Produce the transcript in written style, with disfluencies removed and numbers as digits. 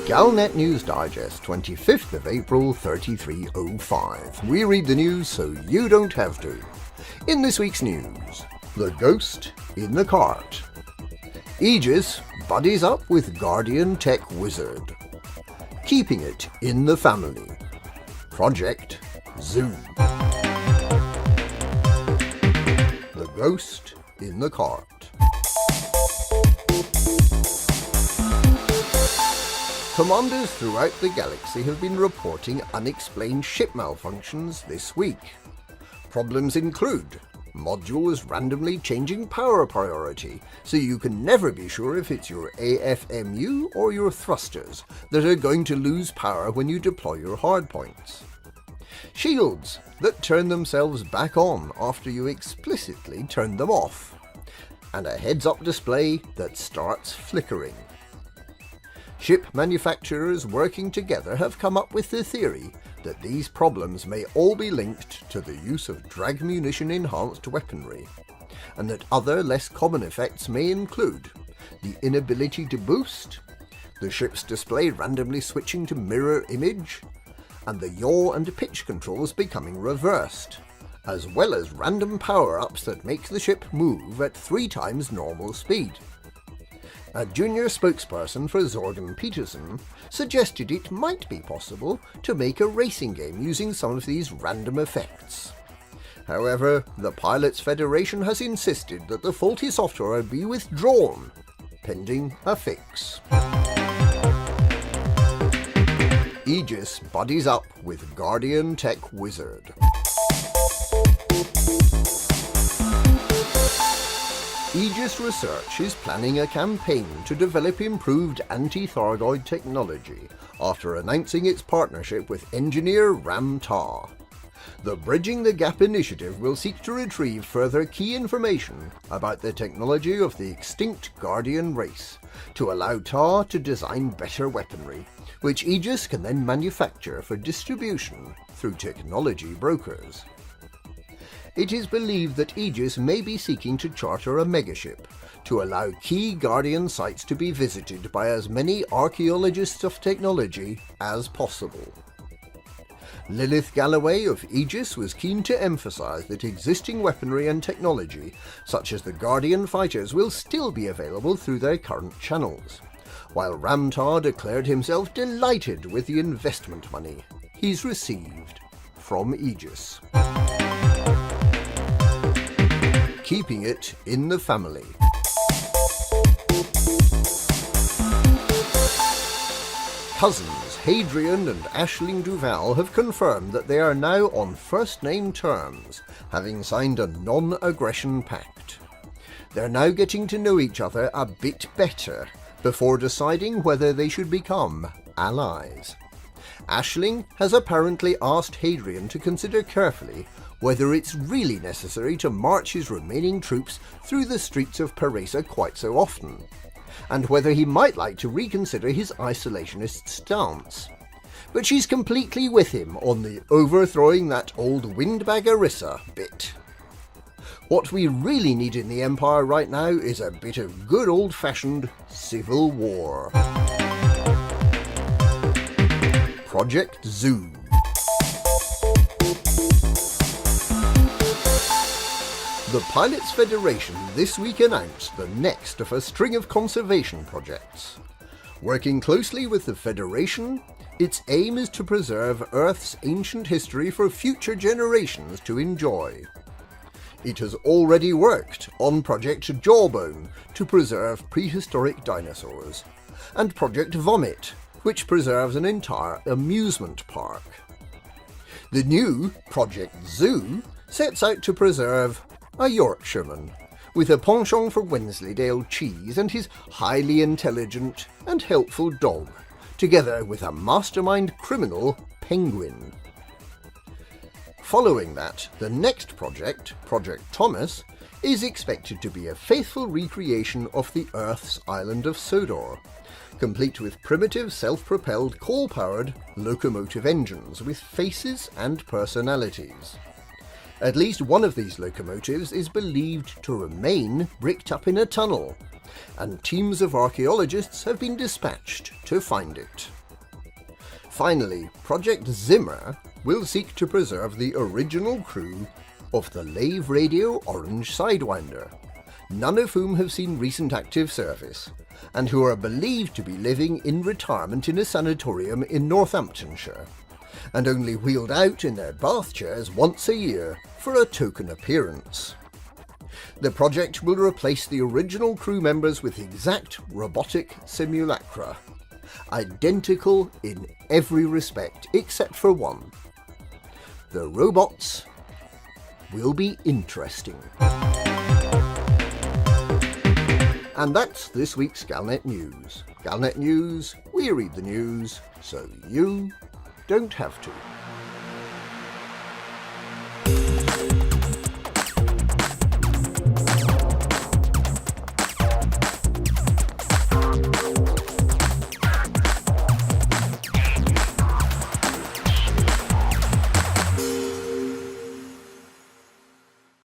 Galnet News Digest, 25th of April 3305. We read the news so you don't have to. In this week's news, the ghost in the cart. Aegis buddies up with Guardian Tech Wizard. Keeping it in the family. Project Zoo. The ghost in the cart. Commanders throughout the galaxy have been reporting unexplained ship malfunctions this week. Problems include modules randomly changing power priority, so you can never be sure if it's your AFMU or your thrusters that are going to lose power when you deploy your hardpoints. Shields that turn themselves back on after you explicitly turn them off. And a heads-up display that starts flickering. Ship manufacturers working together have come up with the theory that these problems may all be linked to the use of drag munition enhanced weaponry, and that other less common effects may include the inability to boost, the ship's display randomly switching to mirror image, and the yaw and pitch controls becoming reversed, as well as random power-ups that make the ship move at 3 times normal speed. A junior spokesperson for Zorgan Peterson suggested it might be possible to make a racing game using some of these random effects. However, the Pilots Federation has insisted that the faulty software be withdrawn, pending a fix. Aegis buddies up with Guardian Tech Wizard. Aegis Research is planning a campaign to develop improved anti-Thargoid technology after announcing its partnership with engineer Ram Tar. The Bridging the Gap initiative will seek to retrieve further key information about the technology of the extinct Guardian race to allow Tar to design better weaponry, which Aegis can then manufacture for distribution through technology brokers. It is believed that Aegis may be seeking to charter a megaship to allow key Guardian sites to be visited by as many archaeologists of technology as possible. Lilith Galloway of Aegis was keen to emphasise that existing weaponry and technology, such as the Guardian fighters, will still be available through their current channels, while Ramtar declared himself delighted with the investment money he's received from Aegis. Keeping it in the family. Cousins Hadrian and Aisling Duval have confirmed that they are now on first-name terms, having signed a non-aggression pact. They're now getting to know each other a bit better before deciding whether they should become allies. Aisling has apparently asked Hadrian to consider carefully whether it's really necessary to march his remaining troops through the streets of Paresa quite so often, and whether he might like to reconsider his isolationist stance. But she's completely with him on the overthrowing that old windbag Arissa bit. What we really need in the Empire right now is a bit of good old-fashioned civil war. Project Zoo. The Pilots Federation this week announced the next of a string of conservation projects. Working closely with the Federation, its aim is to preserve Earth's ancient history for future generations to enjoy. It has already worked on Project Jawbone to preserve prehistoric dinosaurs, and Project Vomit, which preserves an entire amusement park. The new Project Zoo sets out to preserve a Yorkshireman, with a penchant for Wensleydale cheese and his highly intelligent and helpful dog, together with a mastermind criminal penguin. Following that, the next project, Project Thomas, is expected to be a faithful recreation of the Earth's island of Sodor, complete with primitive self-propelled coal-powered locomotive engines with faces and personalities. At least one of these locomotives is believed to remain bricked up in a tunnel, and teams of archaeologists have been dispatched to find it. Finally, Project Zimmer will seek to preserve the original crew of the Lave Radio Orange Sidewinder, none of whom have seen recent active service, and who are believed to be living in retirement in a sanatorium in Northamptonshire, and only wheeled out in their bath chairs once a year for a token appearance. The project will replace the original crew members with exact robotic simulacra, identical in every respect except for one. The robots will be interesting. And that's this week's Galnet News. Galnet News, we read the news, so you don't have to.